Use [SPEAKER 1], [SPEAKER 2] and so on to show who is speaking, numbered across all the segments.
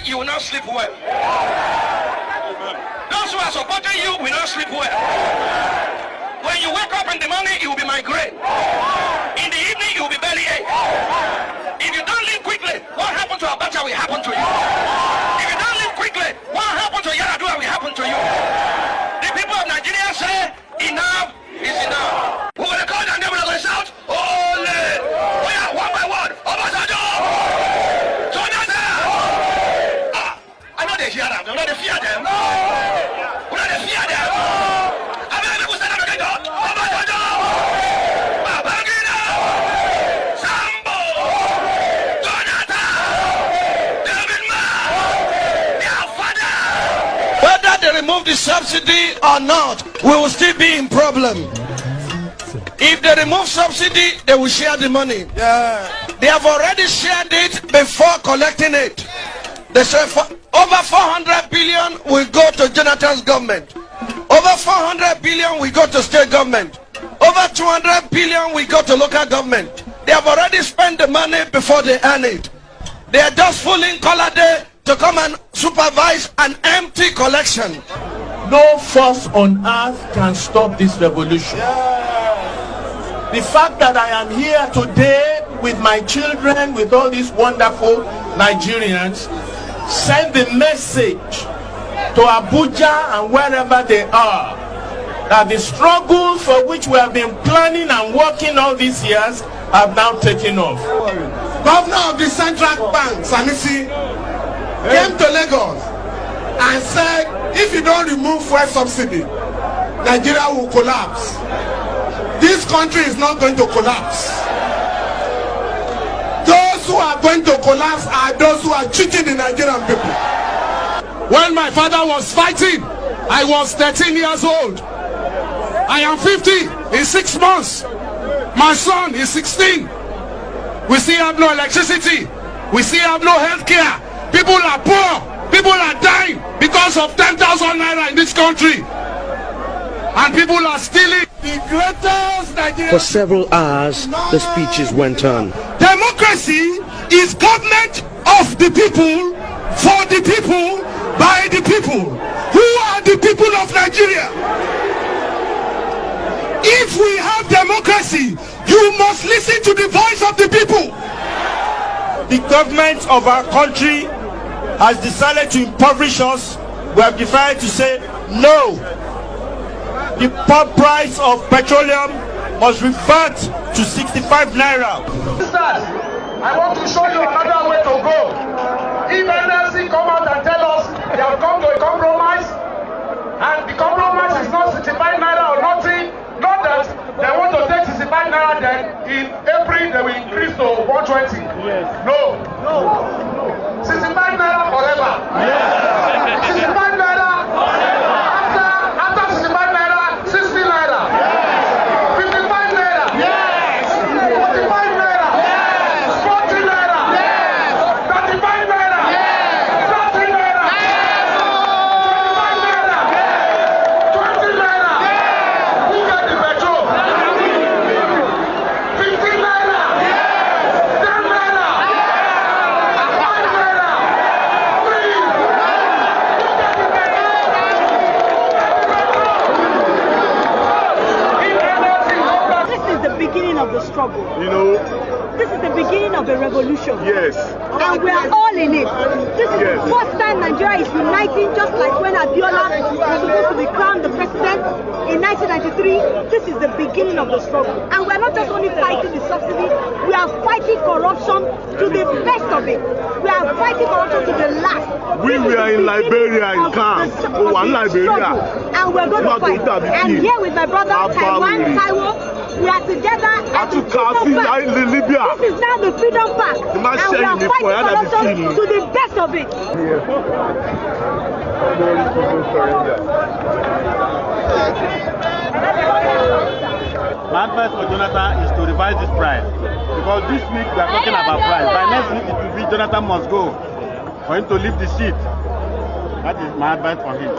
[SPEAKER 1] you will not sleep well. Those who are supporting you will not sleep well. When you wake up in the morning, you will be migraine. In the evening, you will be bellyache. If you don't leave quickly, what happened to Abacha will happen to you. If you don't leave quickly, what happened to Yaradua will happen to you. The people of Nigeria say, enough is enough. Who will call and they will shout, Ole! We are one by one. Obasanjo! Jonathan! I know they hear them. I know they fear them. I know they fear them. I mean, people say that again. Obasanjo! Babangida! Sambo! Jonathan! David Ma! Their father! Whether they remove the subsidy or not, we will still be in problem. If they remove subsidy, they will share the money. Yeah. They have already shared it before collecting it. They say over 400 billion will go to Jonathan's government. Over 400 billion will go to state government. Over 200 billion will go to local government. They have already spent the money before they earn it. They are just fooling Lode to come and supervise an empty collection.
[SPEAKER 2] No force on earth can stop this revolution. The fact that I am here today with my children, with all these wonderful Nigerians, send the message to Abuja and wherever they are that the struggle for which we have been planning and working all these years have now taken off.
[SPEAKER 3] Governor of the Central Bank, Sanusi, came to Lagos and said, if you don't remove fuel subsidy, Nigeria will collapse. This country is not going to collapse. Those who are going to collapse are those who are cheating the Nigerian people. When my father was fighting, I was 13 years old. I am 50 in 6 months. My son is 16. We still have no electricity. We still have no health care. People are poor. People are dying because of 10,000 naira in this country. And people are stealing. The greatest Nigerian.
[SPEAKER 4] For several hours, the speeches went on.
[SPEAKER 3] Democracy is government of the people, for the people, by the people. Who are the people of Nigeria? If we have democracy, you must listen to the voice of the people.
[SPEAKER 2] The government of our country has decided to impoverish us. We have decided to say no. The price of petroleum must revert to 65 naira.
[SPEAKER 1] Sisters, I want to show you another way to go. If NLC come out and tell us they have come to a compromise, and the compromise is not 65 naira or nothing, not that they want to take 65 naira, then in April they will increase to 120. Yes. No. 65 naira forever. Yes. 65 naira forever. After 65 naira, 60 naira. Yes. 55 naira. Yes. 45 naira. Yes. 40 naira. Yes. 35 naira. Yes. 30 naira. Yes. 25 naira. Yes. 20 naira. Yes. Who get the petrol? 15 naira. Yes. 10 naira. Yes. 5 naira. Free.
[SPEAKER 5] This is the beginning of the struggle.
[SPEAKER 6] You know,
[SPEAKER 5] This is the beginning of a revolution.
[SPEAKER 6] yes.
[SPEAKER 5] And we are all in it. This is the first time Nigeria is uniting, just like when Abiola was supposed to be crowned the president in 1993. This is the beginning of the struggle. And we are not just only fighting the subsidy, we are fighting corruption to the best of it. We are fighting corruption to the last.
[SPEAKER 6] We were in Liberia in camp. Oh, in Liberia.
[SPEAKER 5] And we're going to fight. And here with my brother, Taiwo, we are together at the Freedom Park.
[SPEAKER 6] Libya.
[SPEAKER 5] This is now the Freedom Park. And we are fighting corruption to the best of it.
[SPEAKER 7] My advice for Jonathan is to revise this price. Because this week we are talking about price. By next week it will be Jonathan must go for him to leave the seat. That is my advice for him.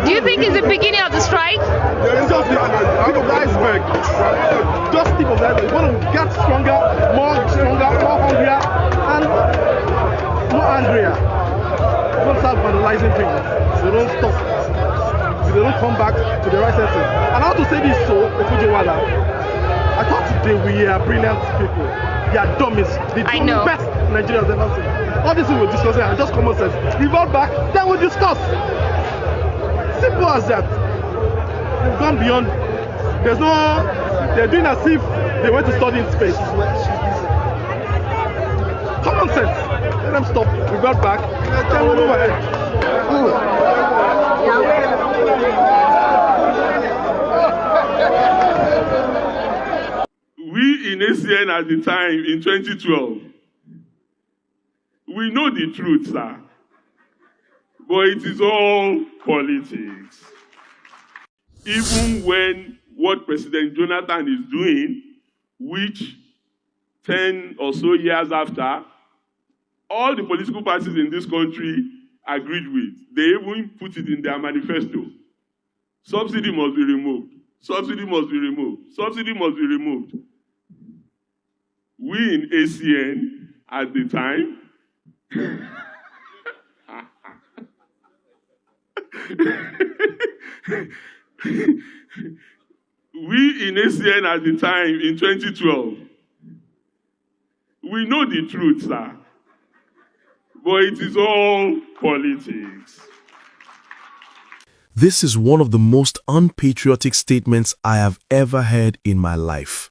[SPEAKER 8] Do you think it's the beginning of the strike?
[SPEAKER 9] It's just the iceberg. Just tip of that. We want to get stronger, more hungrier, and more angrier. We don't start vandalizing things. So don't stop. So they don't come back to the right senses. And how to say this so, Ekujewala, I thought today we are brilliant people. They are dummies. The best Nigerians ever seen. All this we're discussing are just common sense. Revert back, then we'll discuss. Simple as that. They've gone beyond. They're doing as if they went to study in space. Common sense. Let them stop, revert back, then we'll move ahead.
[SPEAKER 6] We in ACN at the time in 2012, we know the truth, sir. But it is all politics. Even when what President Jonathan is doing, which 10 or so years after, all the political parties in this country agreed with. They even put it in their manifesto. Subsidy must be removed. Subsidy must be removed. Subsidy must be removed. We in ACN at the time we in ACN at the time in 2012, we know the truth, sir. But it is all politics.
[SPEAKER 4] This is one of the most unpatriotic statements I have ever heard in my life.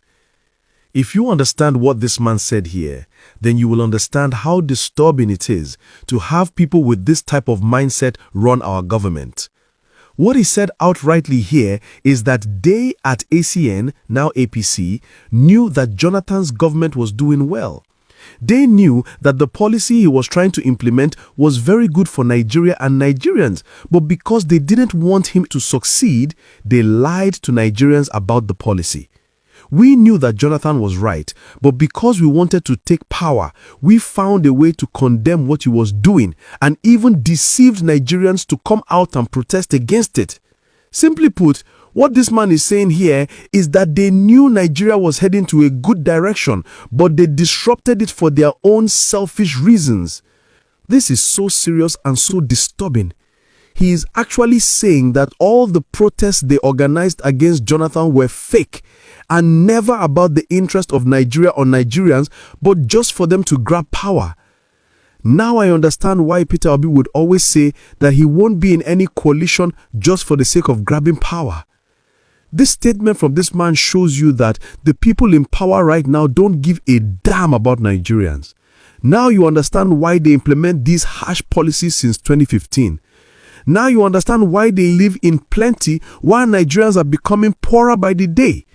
[SPEAKER 4] If you understand what this man said here, then you will understand how disturbing it is to have people with this type of mindset run our government. What he said outrightly here is that they at ACN, now APC, knew that Jonathan's government was doing well. They knew that the policy he was trying to implement was very good for Nigeria and Nigerians, but because they didn't want him to succeed, they lied to Nigerians about the policy. We knew that Jonathan was right, but because we wanted to take power, we found a way to condemn what he was doing and even deceived Nigerians to come out and protest against it. Simply put, what this man is saying here is that they knew Nigeria was heading to a good direction, but they disrupted it for their own selfish reasons. This is so serious and so disturbing. He is actually saying that all the protests they organized against Jonathan were fake and never about the interest of Nigeria or Nigerians, but just for them to grab power. Now I understand why Peter Obi would always say that he won't be in any coalition just for the sake of grabbing power. This statement from this man shows you that the people in power right now don't give a damn about Nigerians. Now you understand why they implement these harsh policies since 2015. Now you understand why they live in plenty while Nigerians are becoming poorer by the day.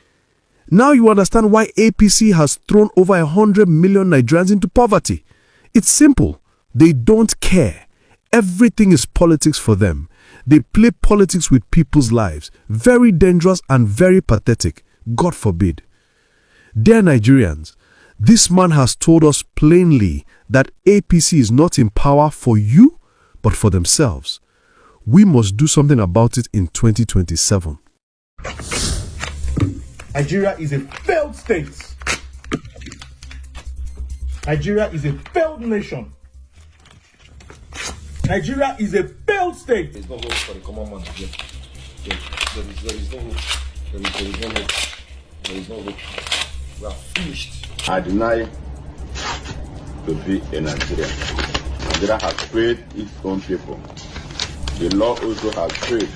[SPEAKER 4] Now you understand why APC has thrown over 100 million Nigerians into poverty. It's simple. They don't care. Everything is politics for them. They play politics with people's lives. Very dangerous and very pathetic. God forbid. Dear Nigerians, this man has told us plainly that APC is not in power for you, but for themselves. We must do something about it in 2027.
[SPEAKER 2] Nigeria is a failed state. Nigeria is a failed nation. Nigeria is a failed state.
[SPEAKER 10] There is no hope for the common man again. There is no hope. There is no hope. There is no hope. We are finished.
[SPEAKER 11] I deny to be a Nigerian. Nigeria has freed its own people. The law also has freed